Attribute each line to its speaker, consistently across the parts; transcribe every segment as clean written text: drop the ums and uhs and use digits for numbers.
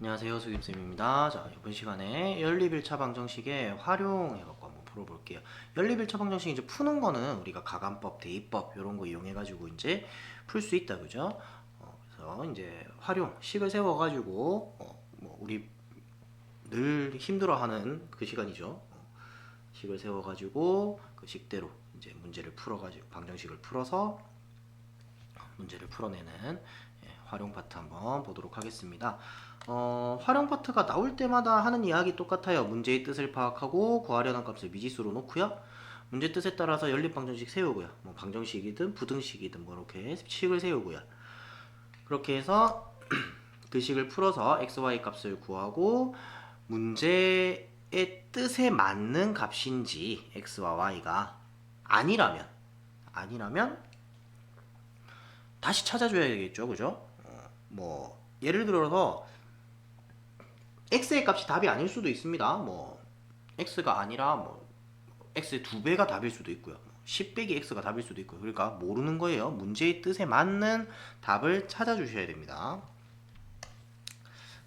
Speaker 1: 안녕하세요, 수김쌤입니다. 자, 이번 시간에 연립일차 방정식의 활용해갖고 한번 풀어볼게요. 연립일차 방정식 이제 푸는 거는 우리가 가감법, 대입법 이런 거 이용해가지고 이제 풀 수 있다, 그죠? 그래서 이제 활용, 식을 세워가지고 뭐 우리 늘 힘들어하는 그 시간이죠. 식을 세워가지고 그 식대로 이제 문제를 풀어가지고 방정식을 풀어서 문제를 풀어내는 활용 파트 한번 보도록 하겠습니다. 활용 파트가 나올 때마다 하는 이야기 똑같아요. 문제의 뜻을 파악하고 구하려는 값을 미지수로 놓고요. 문제 뜻에 따라서 연립 방정식 세우고요. 뭐 방정식이든 부등식이든 뭐 이렇게 식을 세우고요. 그렇게 해서 그 식을 풀어서 xy 값을 구하고 문제의 뜻에 맞는 값인지 x와 y가 아니라면 다시 찾아줘야 되겠죠, 그죠? 뭐 예를 들어서 x의 값이 답이 아닐 수도 있습니다. 뭐 x가 아니라 뭐 x의 2배가 답일 수도 있고요. 10 빼기 x가 답일 수도 있고요. 그러니까 모르는 거예요. 문제의 뜻에 맞는 답을 찾아주셔야 됩니다.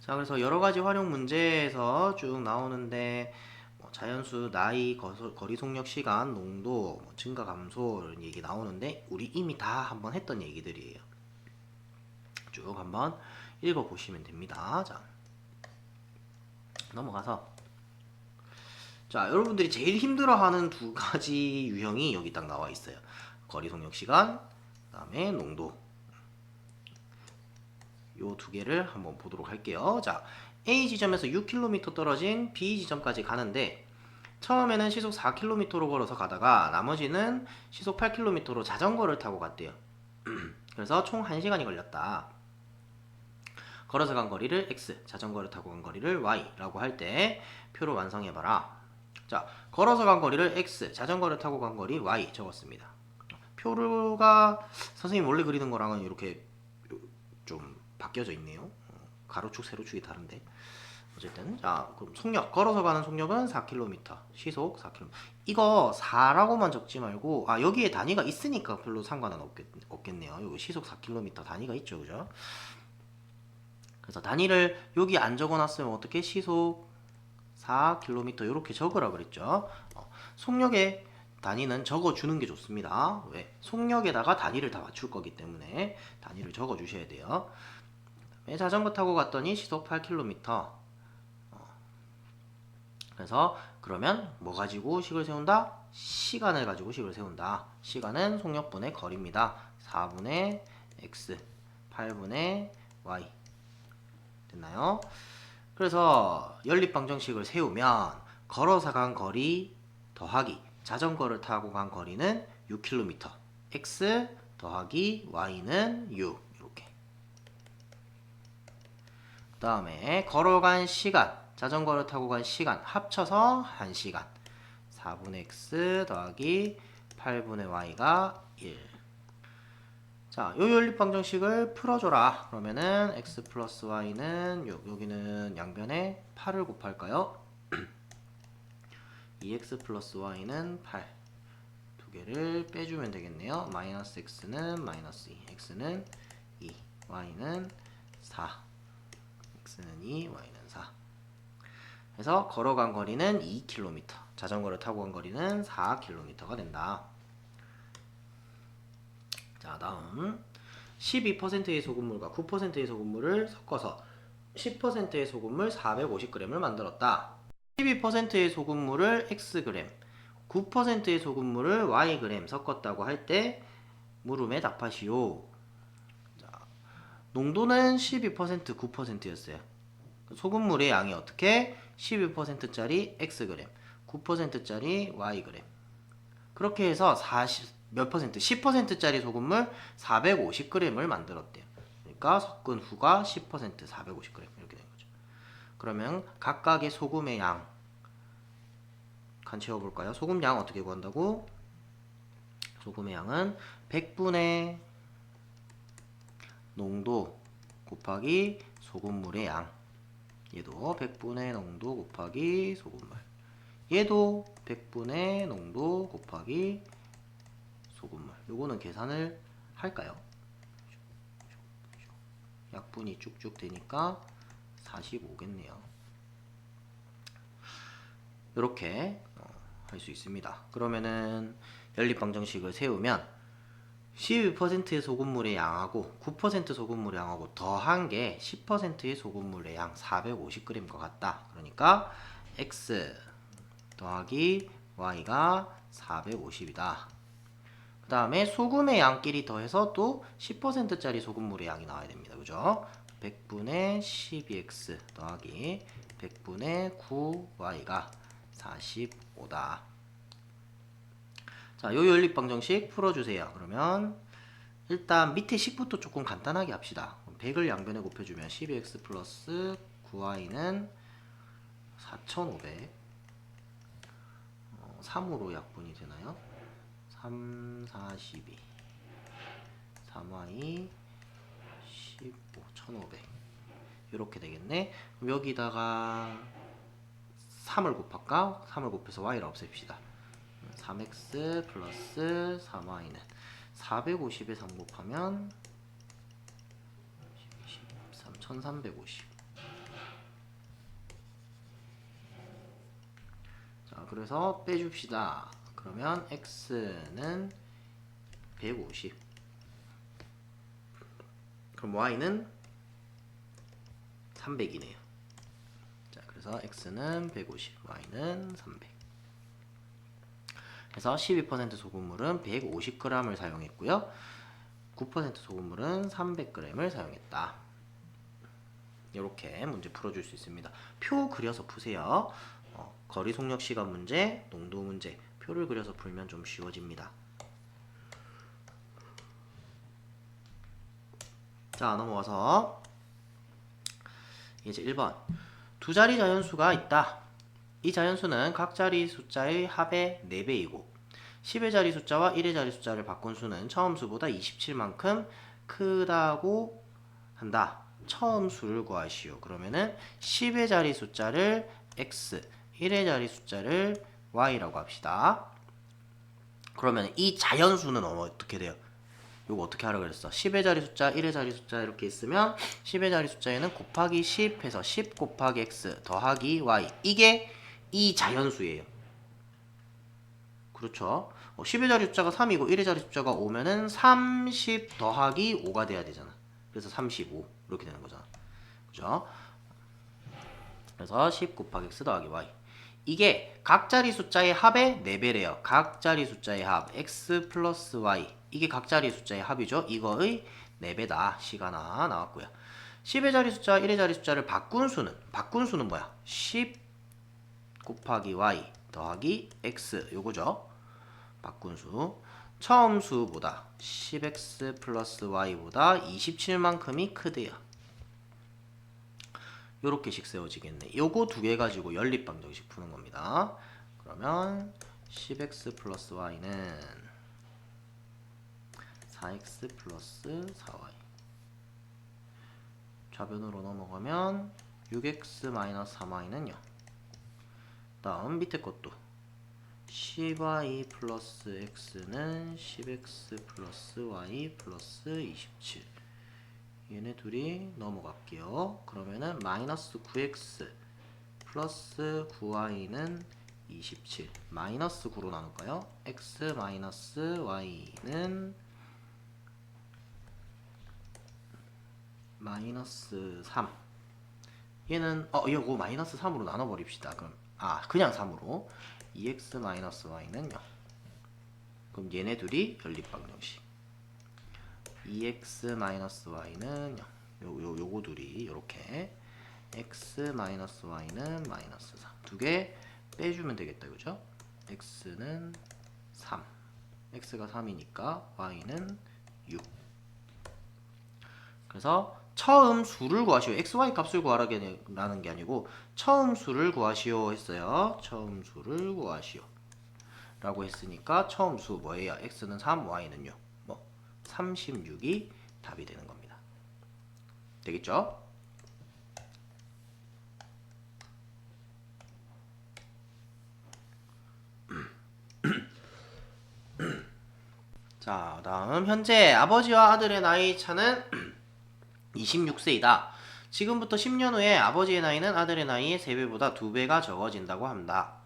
Speaker 1: 자, 그래서 여러 가지 활용 문제에서 쭉 나오는데 뭐 자연수, 나이, 거리 속력, 시간, 농도, 뭐 증가, 감소 이런 얘기 나오는데 우리 이미 다 한번 했던 얘기들이에요. 쭉 한번 읽어보시면 됩니다. 자, 넘어가서 자, 여러분들이 제일 힘들어하는 두 가지 유형이 여기 딱 나와 있어요. 거리 속력 시간, 그 다음에 농도. 요 두 개를 한번 보도록 할게요. 자, A 지점에서 6km 떨어진 B 지점까지 가는데 처음에는 시속 4km로 걸어서 가다가 나머지는 시속 8km로 자전거를 타고 갔대요. 그래서 총 1시간이 걸렸다. 걸어서 간 거리를 x, 자전거를 타고 간 거리를 y라고 할 때 표를 완성해봐라. 자, 걸어서 간 거리를 x, 자전거를 타고 간 거리 y 적었습니다. 표가 선생님 원래 그리는 거랑은 이렇게 좀 바뀌어져 있네요. 가로축, 세로축이 다른데. 어쨌든 자, 그럼 속력, 걸어서 가는 속력은 4km, 시속 4km. 이거 4라고만 적지 말고 여기에 단위가 있으니까 별로 상관은 없겠네요. 여기 시속 4km 단위가 있죠, 그죠? 그래서 단위를 여기 안 적어놨으면 어떻게 시속 4km 이렇게 적으라 그랬죠. 속력의 단위는 적어주는 게 좋습니다. 왜? 속력에다가 단위를 다 맞출 거기 때문에 단위를 적어주셔야 돼요. 자전거 타고 갔더니 시속 8km. 그래서 그러면 뭐 가지고 식을 세운다? 시간을 가지고 식을 세운다. 시간은 속력분의 거리입니다. 4분의 x, 8분의 y. 됐나요? 그래서 연립방정식을 세우면 걸어서 간 거리 더하기 자전거를 타고 간 거리는 6km, x 더하기 y는 6 이렇게. 그 다음에 걸어간 시간, 자전거를 타고 간 시간 합쳐서 1시간 4분의 x 더하기 8분의 y가 1. 자, 요 연립방정식을 풀어줘라. 그러면은 x 플러스 y는 여기는 양변에 8을 곱할까요? 2x 플러스 y는 8. 두 개를 빼주면 되겠네요. 마이너스 x는 마이너스 2, x는 2, y는 4. x는 2, y는 4. 그래서 걸어간 거리는 2km, 자전거를 타고 간 거리는 4km가 된다. 자, 다음 12%의 소금물과 9%의 소금물을 섞어서 10%의 소금물 450g을 만들었다. 12%의 소금물을 xg, 9%의 소금물을 yg 섞었다고 할 때 물음에 답하시오. 자, 농도는 12%, 9%였어요. 소금물의 양이 어떻게? 12%짜리 xg, 9%짜리 yg. 그렇게 해서 10%짜리 소금물 450g을 만들었대요. 그러니까 섞은 후가 10% 450g 이렇게 된 거죠. 그러면 각각의 소금의 양 간 채워볼까요? 소금 양 어떻게 구한다고? 소금의 양은 100분의 농도 곱하기 소금물의 양. 얘도 100분의 농도 곱하기 소금물. 얘도 100분의 농도 곱하기 소금물. 요거는 계산을 할까요? 약분이 쭉쭉 되니까 45겠네요. 이렇게 할 수 있습니다. 그러면은 연립방정식을 세우면 12%의 소금물의 양하고 9% 소금물의 양하고 더한 게 10%의 소금물의 양 450g과 같다. 그러니까 x 더하기 y가 450이다. 그 다음에 소금의 양끼리 더해서 또 10%짜리 소금물의 양이 나와야 됩니다. 그죠? 100분의 12x 더하기 100분의 9y가 45다. 자, 요 연립방정식 풀어주세요. 그러면 일단 밑에 식부터 조금 간단하게 합시다. 100을 양변에 곱해주면 12x 플러스 9y는 4500 3으로 약분이 되나요? 3, 42 3y 15 1500 이렇게 되겠네. 그럼 여기다가 3을 곱할까? 3을 곱해서 y를 없앱시다. 3x 플러스 3y는 450에 3 곱하면 1350. 자, 그래서 빼줍시다. 그러면 x는 150. 그럼 y는 300이네요. 자, 그래서 x는 150, y는 300. 그래서 12% 소금물은 150g을 사용했고요. 9% 소금물은 300g을 사용했다. 이렇게 문제 풀어줄 수 있습니다. 표 그려서 푸세요. 거리 속력 시간 문제, 농도 문제, 표를 그려서 풀면 좀 쉬워집니다. 자, 넘어와서 이제 1번. 두 자리 자연수가 있다. 이 자연수는 각 자리 숫자의 합의 4배이고 10의 자리 숫자와 1의 자리 숫자를 바꾼 수는 처음 수보다 27만큼 크다고 한다. 처음 수를 구하시오. 그러면은 10의 자리 숫자를 x, 1의 자리 숫자를 y라고 합시다. 그러면 이 자연수는 어떻게 돼요? 이거 어떻게 하라 그랬어? 10의 자리 숫자, 1의 자리 숫자 이렇게 있으면 10의 자리 숫자에는 곱하기 10 해서 10 곱하기 x 더하기 y. 이게 이 자연수예요. 그렇죠? 10의 자리 숫자가 3이고 1의 자리 숫자가 5면은 30 더하기 5가 돼야 되잖아. 그래서 35 이렇게 되는 거잖아. 그죠? 그래서 10 곱하기 x 더하기 y. 이게 각 자리 숫자의 합의 4배래요. 각 자리 숫자의 합 x 플러스 y. 이게 각 자리 숫자의 합이죠. 이거의 4배다. C가 나왔고요. 10의 자리 숫자, 1의 자리 숫자를 바꾼 수는 뭐야? 10 곱하기 y 더하기 x 요거죠. 바꾼 수. 처음 수보다 10x 플러스 y보다 27만큼이 크대요. 요렇게식 세워지겠네. 요거 두 개 가지고 연립방정식 푸는 겁니다. 그러면 10x 플러스 y는 4x 플러스 4y. 좌변으로 넘어가면 6x 마이너스 3y는 0. 다음 밑에 것도 10y 플러스 x는 10x 플러스 y 플러스 27. 얘네 둘이 넘어갈게요. 그러면은 마이너스 9x 플러스 9y는 27. 마이너스 9로 나눌까요? x 마이너스 y는 마이너스 3. 얘는 이거 마이너스 3으로 나눠버립시다. 그럼 그냥 3으로 2x 마이너스 y는 0. 그럼 얘네 둘이 연립방정식. 2x 마이너스 y는 0. 요거 둘이 요렇게 x 마이너스 y는 마이너스 3. 두 개 빼주면 되겠다. 그죠? x는 3. x가 3이니까 y는 6. 그래서 처음 수를 구하시오. xy 값을 구하라는 게 아니고 처음 수를 구하시오 했어요. 처음 수를 구하시오 라고 했으니까 처음 수 뭐예요? x는 3, y는 6. 36이 답이 되는 겁니다. 되겠죠? 자, 다음 현재 아버지와 아들의 나이 차는 26세이다. 지금부터 10년 후에 아버지의 나이는 아들의 나이의 3배보다 2배가 적어진다고 합니다.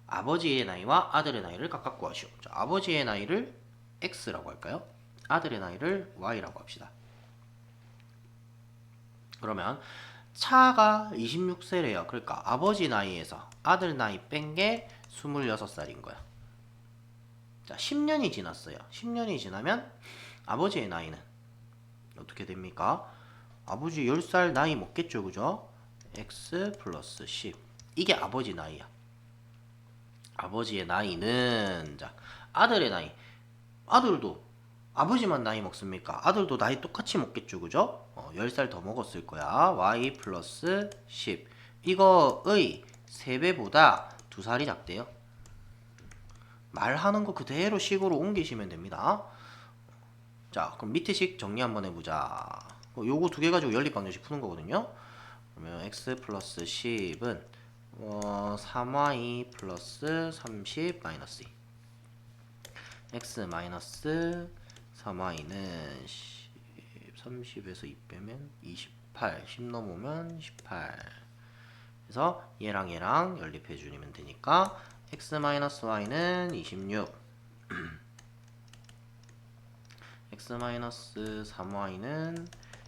Speaker 1: 아버지의 나이와 아들의 나이를 각각 구하시오. 자, 아버지의 나이를 X라고 할까요? 아들의 나이를 Y라고 합시다. 그러면 차가 26세래요. 그러니까 아버지 나이에서 아들 나이 뺀 게 26살인 거야. 자, 10년이 지났어요. 10년이 지나면 아버지의 나이는 어떻게 됩니까? 아버지 10살 나이 먹겠죠, 그죠? X 플러스 10. 이게 아버지 나이야. 아버지의 나이는, 자, 아들의 나이. 아들도 아버지만 나이 먹습니까? 아들도 나이 똑같이 먹겠죠, 그죠? 10살 더 먹었을 거야. Y 플러스 10. 이거의 3배보다 2살이 작대요. 말하는 거 그대로 식으로 옮기시면 됩니다. 자, 그럼 밑에 식 정리 한번 해보자. 요거 2개 가지고 연립방정식 푸는 거거든요. 그러면 x 플러스 10은 3y 플러스 30 마이너스 2. x 마이너스 3y는 30에서 2 빼면 28, 10 넘으면 18. 그래서 얘랑 얘랑 연립해 주면 되니까 x 마이너스 y는 26. x 마이너스 3y는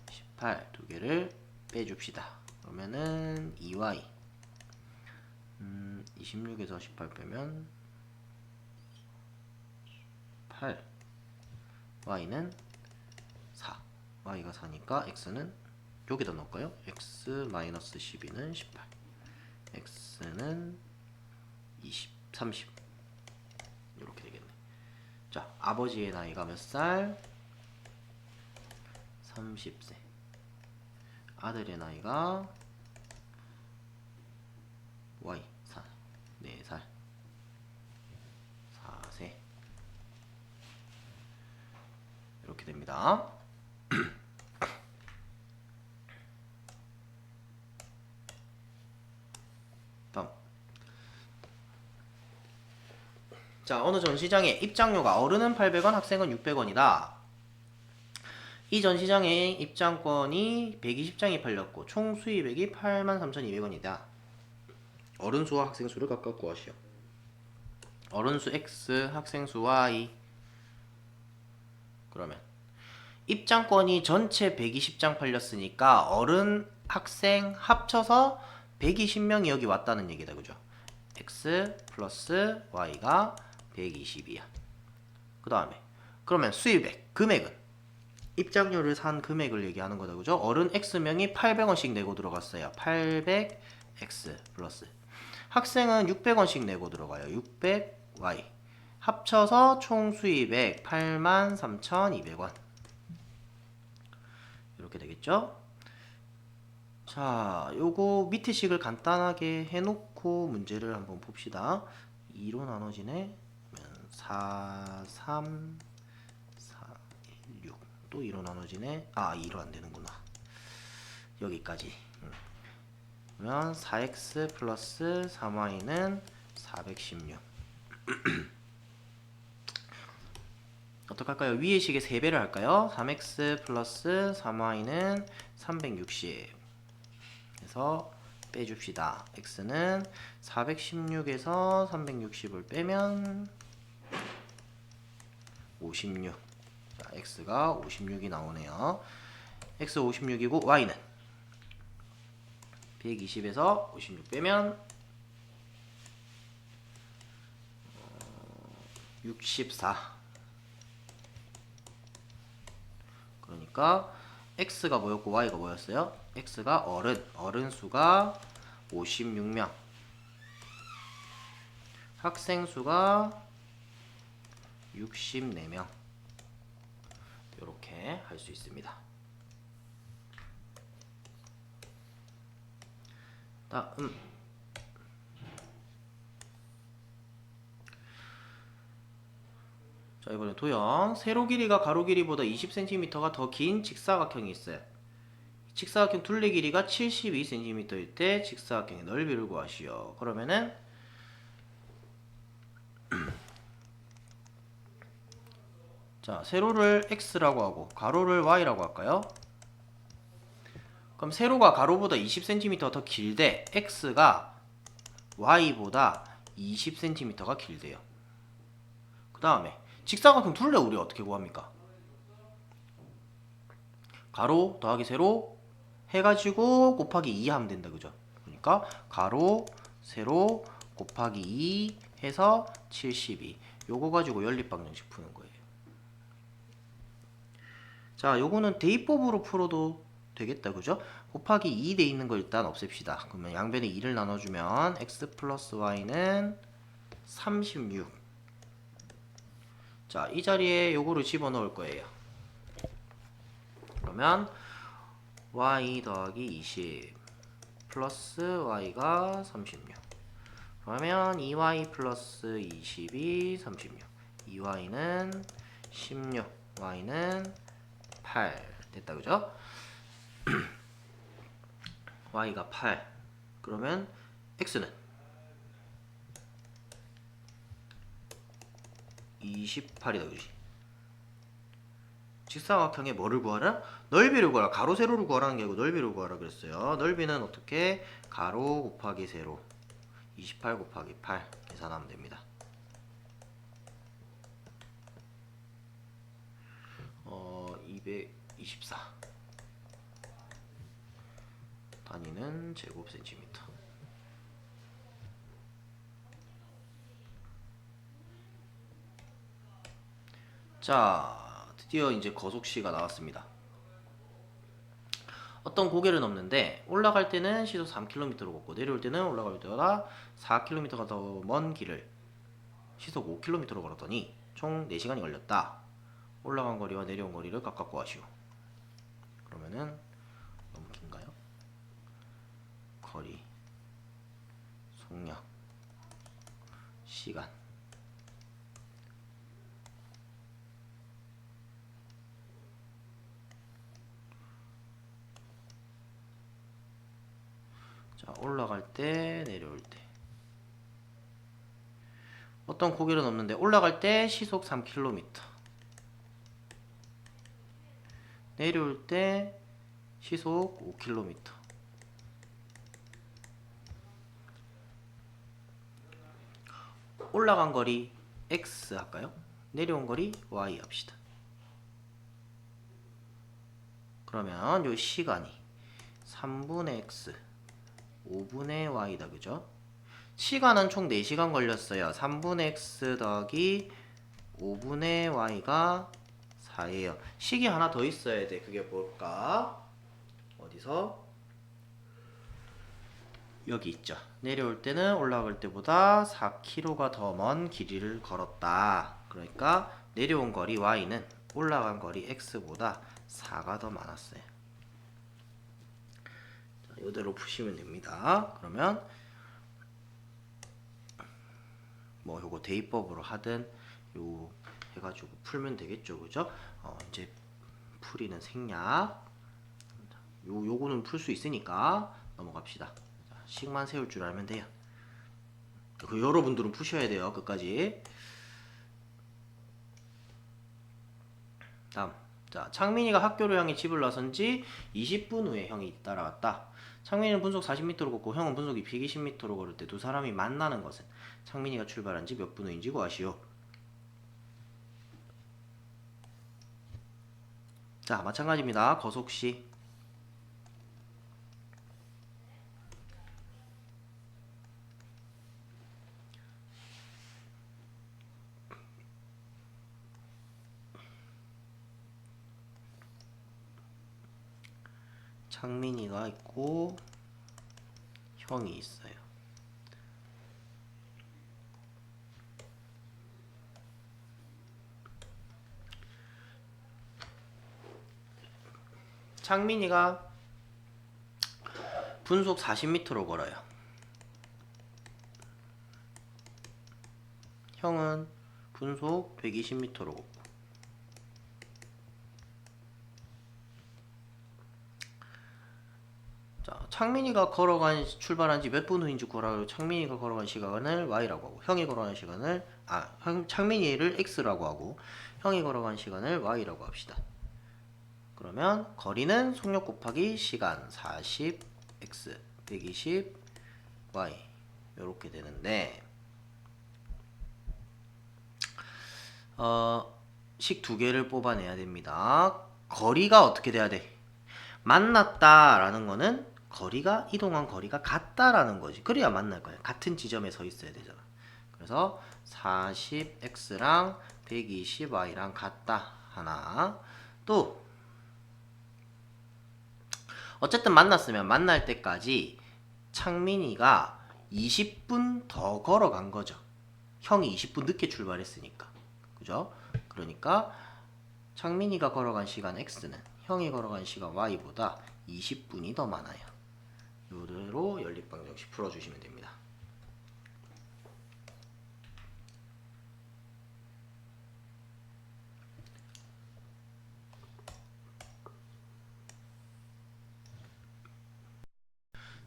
Speaker 1: 18. 두 개를 빼줍시다. 그러면은 2y. 26에서 18 빼면 8. y는 4. y가 4니까 x는 여기다 넣을까요? x 마이너스 12는 18. x는 20, 30. 이렇게 되겠네. 자, 아버지의 나이가 몇 살? 30세. 아들의 나이가 y 4살. 4세. 이렇게 됩니다. 다음. 자, 어느 전시장에 입장료가 어른은 800원, 학생은 600원이다. 이 전시장에 입장권이 120장이 팔렸고 총 수입액이 83,200원이다. 어른 수와 학생 수를 각각 구하시오. 어른 수 X, 학생 수 Y. 그러면 입장권이 전체 120장 팔렸으니까 어른, 학생 합쳐서 120명이 여기 왔다는 얘기다, 그죠? X 플러스 Y가 120이야. 그 다음에 그러면 수입액, 금액은 입장료를 산 금액을 얘기하는 거다, 그죠? 어른 X명이 800원씩 내고 들어갔어요. 800X 플러스 학생은 600원씩 내고 들어가요. 600Y. 합쳐서 총 수입액 83,200원. 이렇게 되겠죠? 자, 요거 밑에 식을 간단하게 해놓고 문제를 한번 봅시다. 2로 나눠지네. 4, 3, 4, 6. 또 2로 나눠지네. 아, 2로 안 되는구나. 여기까지. 그러면 4x 플러스 3y는 416. 어떡할까요? 위의 식의 3배를 할까요? 3x 플러스 3y는 360. 그래서 빼줍시다. x는 416에서 360을 빼면 56. 자, x가 56이 나오네요. x 56이고 y는 120에서 56 빼면 64. 그러니까 x가 뭐였고 y가 뭐였어요? x가 어른 수가 56명, 학생 수가 64명. 이렇게 할 수 있습니다. 다음. 자, 이번에 도형. 세로 길이가 가로 길이보다 20cm가 더 긴 직사각형이 있어요. 직사각형 둘레 길이가 72cm일 때 직사각형의 넓이를 구하시오. 그러면은 자, 세로를 x라고 하고 가로를 y라고 할까요? 그럼 세로가 가로보다 20cm 더 길대 x가 y보다 20cm가 길대요. 그 다음에 직사각형 둘레 우리 어떻게 구합니까? 가로 더하기 세로 해가지고 곱하기 2 하면 된다. 그죠? 그러니까 가로 세로 곱하기 2 해서 72. 요거 가지고 연립방정식 푸는 거예요. 자, 요거는 대입법으로 풀어도 되겠다. 그죠? 곱하기 2 돼 있는 거 일단 없앱시다. 그러면 양변에 2를 나눠주면 x 플러스 y는 36. 자, 이 자리에 요거를 집어넣을 거예요. 그러면 y 더하기 20 플러스 y가 36. 그러면 2y 플러스 20이 36. 2y는 16, y는 8 됐다. 그죠? y가 8. 그러면 x는 28이다. 그지? 직사각형의 뭐를 구하라? 넓이를 구하라. 가로 세로를 구하라는 게 아니고 넓이를 구하라 그랬어요. 넓이는 어떻게? 가로 곱하기 세로 28 곱하기 8 계산하면 됩니다. 224 단위는 제곱센티미터. 자, 드디어 이제 거속시가 나왔습니다. 어떤 고개를 넘는데 올라갈 때는 시속 3km로 걷고 내려올 때는 올라갈 때보다 4km가 더 먼 길을 시속 5km로 걸었더니 총 4시간이 걸렸다. 올라간 거리와 내려온 거리를 각각 구하시오. 그러면은 너무 긴가요? 거리, 속력, 시간. 자, 올라갈 때, 내려올 때. 어떤 고개를 넘는데 올라갈 때 시속 3km. 내려올 때 시속 5km. 올라간 거리 x 할까요? 내려온 거리 y 합시다. 그러면 요 시간이 3분의 x 5분의 y다. 그죠? 시간은 총 4시간 걸렸어요. 3분의 x 더하기 5분의 y가 4예요. 식이 하나 더 있어야 돼. 그게 뭘까? 어디서? 여기 있죠. 내려올 때는 올라갈 때보다 4km가 더 먼 길이를 걸었다. 그러니까 내려온 거리 y는 올라간 거리 x보다 4가 더 많았어요. 자, 이대로 푸시면 됩니다. 그러면 뭐 요거 대입법으로 하든 요 해가지고 풀면 되겠죠. 그죠? 이제 풀이는 생략. 요거는 풀 수 있으니까 넘어갑시다. 자, 식만 세울 줄 알면 돼요. 그 여러분들은 푸셔야 돼요. 끝까지. 다음. 자, 창민이가 학교로 향해 집을 나선 지 20분 후에 형이 따라왔다. 창민이는 분속 40m로 걷고 형은 분속 120m로 걸을 때 두 사람이 만나는 것은 창민이가 출발한 지 몇 분 후인지 구하시오. 자, 마찬가지입니다. 거속시. 창민이가 있고 형이 있어요. 창민이가 분속 40m로 걸어요. 형은 분속 120m로 걷고. 자, 창민이가 출발한 지 몇 분 후인지 구하라고. 창민이가 걸어간 시간을 y라고 하고 형이 걸어간 시간을 창민이를 x라고 하고 형이 걸어간 시간을 y라고 합시다. 그러면 거리는 속력 곱하기 시간 40x 120y 이렇게 되는데 식 두 개를 뽑아내야 됩니다. 거리가 어떻게 돼야 돼? 만났다라는 거는 거리가 이동한 거리가 같다라는 거지. 그래야 만날 거야. 같은 지점에 서 있어야 되잖아. 그래서 40x랑 120y랑 같다 하나. 또 어쨌든 만났으면 만날 때까지 창민이가 20분 더 걸어간 거죠. 형이 20분 늦게 출발했으니까. 그죠? 그러니까 창민이가 걸어간 시간 x는 형이 걸어간 시간 y보다 20분이 더 많아요. 이대로 연립방정식 풀어주시면 됩니다.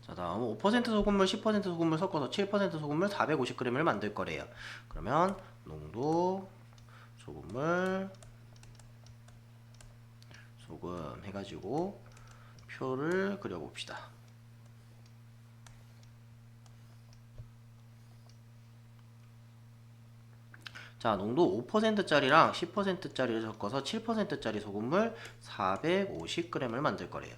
Speaker 1: 자, 다음 5% 소금물, 10% 소금물 섞어서 7% 소금물 450g을 만들 거래요. 그러면 농도, 소금물, 소금 해가지고 표를 그려봅시다. 자, 농도 5%짜리랑 10%짜리를 섞어서 7%짜리 소금물 450g을 만들 거래요.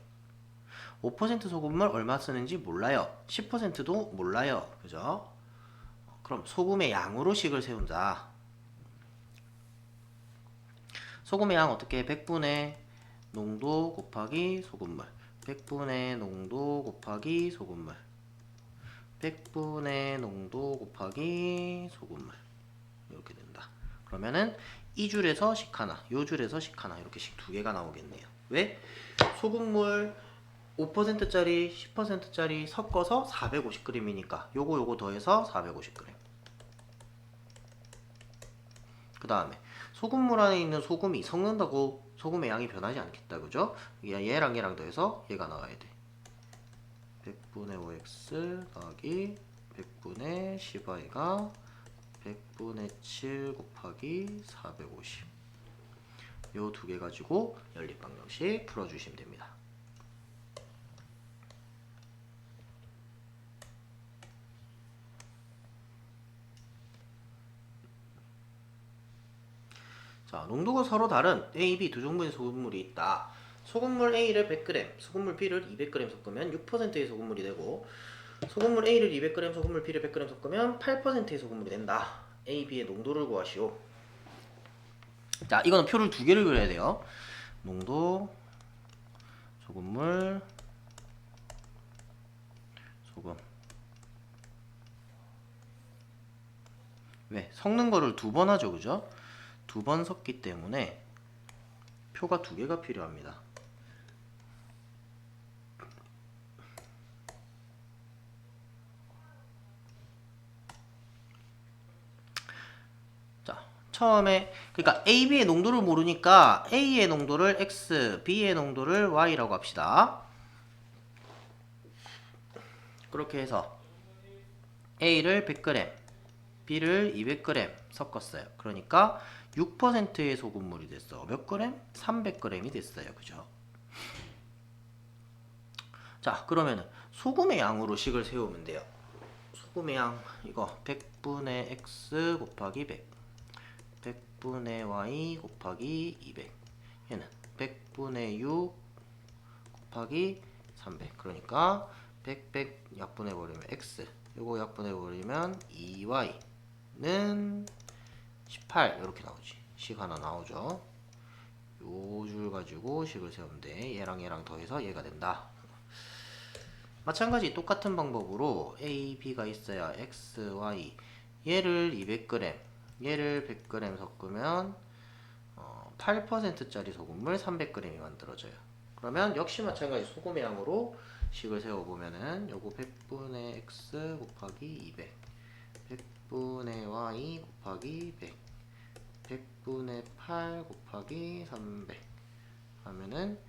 Speaker 1: 5% 소금물 얼마 쓰는지 몰라요. 10%도 몰라요. 그죠? 그럼 소금의 양으로 식을 세운다. 소금의 양 어떻게? 100분의 농도 곱하기 소금물 100분의 농도 곱하기 소금물 100분의 농도 곱하기 소금물 이렇게 된다. 그러면은 이 줄에서 식 하나, 요 줄에서 식 하나 이렇게 식 두 개가 나오겠네요. 왜? 소금물 5%짜리, 10%짜리 섞어서 450g이니까 요거 더해서 450g. 그 다음에 소금물 안에 있는 소금이 섞는다고 소금의 양이 변하지 않겠다. 그죠? 얘랑 얘랑 더해서 얘가 나와야 돼. 100분의 5x 더하기 100분의 10y가 100분의 7 곱하기 450. 요 두 개 가지고 연립방정식 풀어주시면 됩니다. 자, 농도가 서로 다른 A, B 두 종류의 소금물이 있다. 소금물 A를 100g, 소금물 B를 200g 섞으면 6%의 소금물이 되고 소금물 A를 200g, 소금물 B를 100g 섞으면 8%의 소금물이 된다. A, B의 농도를 구하시오. 자, 이거는 표를 두 개를 그려야 돼요. 농도, 소금물, 소금. 왜? 섞는 거를 두 번 하죠, 그죠? 두 번 섞기 때문에 표가 두 개가 필요합니다. 자, 처음에 그러니까 A, B의 농도를 모르니까 A의 농도를 X, B의 농도를 Y라고 합시다. 그렇게 해서 A를 100g, B를 200g 섞었어요. 그러니까 6%의 소금물이 됐어. 몇 그램? 300g이 됐어요. 그죠? 자, 그러면은 소금의 양으로 식을 세우면 돼요. 소금의 양 이거 100분의 x 곱하기 100 100분의 y 곱하기 200 얘는 100분의 6 곱하기 300 그러니까 100 약분해버리면 x 요거 약분해버리면 2y는 18 이렇게 나오지. 식 하나 나오죠. 요 줄 가지고 식을 세우면 돼. 얘랑 얘랑 더해서 얘가 된다. 마찬가지 똑같은 방법으로 A, B가 있어야 X, Y 얘를 200g 얘를 100g 섞으면 8%짜리 소금물 300g이 만들어져요. 그러면 역시 마찬가지 소금의 양으로 식을 세워보면은 요거 100분의 X 곱하기 200 100분의 Y 곱하기 100 100분의 8 곱하기 300 하면은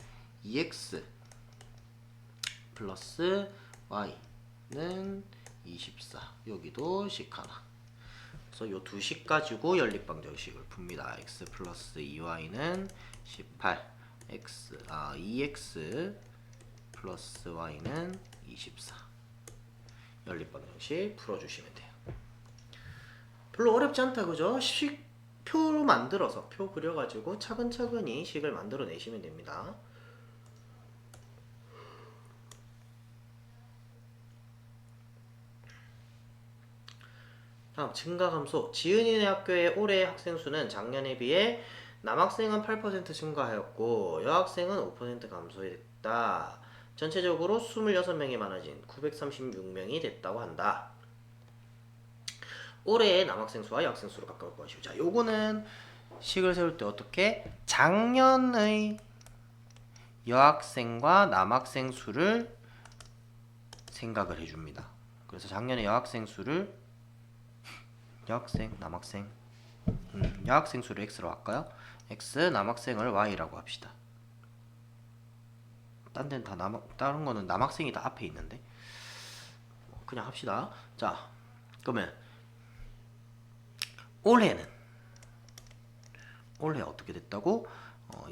Speaker 1: 2x 플러스 y는 24 여기도 식 하나. 그래서 요 두 식 가지고 연립방정식을 풉니다. x 플러스 2y는 18 2x 플러스 y는 24. 연립방정식 풀어주시면 돼요. 별로 어렵지 않다, 그죠? 표 만들어서, 표 그려가지고 차근차근히 식을 만들어내시면 됩니다. 다음 증가감소. 지은이네 학교의 올해 학생 수는 작년에 비해 남학생은 8% 증가하였고 여학생은 5% 감소했다. 전체적으로 26명이 많아진 936명이 됐다고 한다. 올해의 남학생 수와 여학생 수를 가까울 것이고, 자, 요거는 식을 세울 때 어떻게 작년의 여학생과 남학생 수를 생각을 해줍니다. 그래서 작년의 여학생 수를 여학생, 남학생, 여학생 수를 x로 할까요? x, 남학생을 y라고 합시다. 딴 데는 다 다른 거는 남학생이 다 앞에 있는데 그냥 합시다. 자, 그러면 올해 어떻게 됐다고?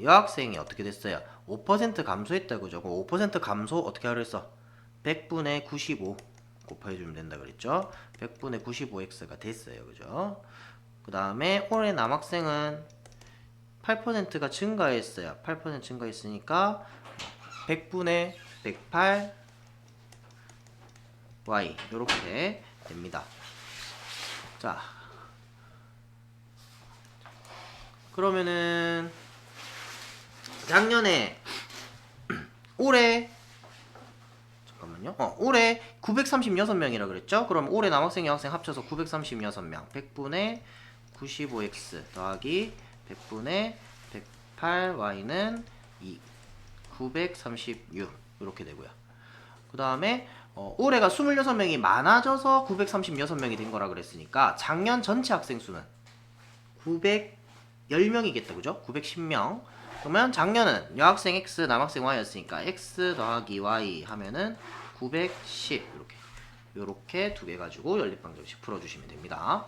Speaker 1: 여학생이 어떻게 됐어요? 5% 감소했다고. 그죠? 5% 감소 어떻게 하려 했어? 100분의 95 곱해주면 된다 그랬죠? 100분의 95x가 됐어요. 그죠? 그 다음에 올해 남학생은 8%가 증가했어요. 8% 증가했으니까 100분의 108 y 이렇게 됩니다. 자, 그러면은 작년에 올해 올해 936명이라 그랬죠? 그럼 올해 남학생 여학생 합쳐서 936명 100분의 95x 더하기 100분의 108y는 936 이렇게 되고요. 그 다음에 올해가 26명이 많아져서 936명이 된 거라 그랬으니까 작년 전체 학생 수는 910명이겠다. 그죠? 910명. 그러면 작년은 여학생 x, 남학생 y였으니까 x 더하기 y 하면은 910 이렇게 두 개 가지고 연립방정식 풀어주시면 됩니다.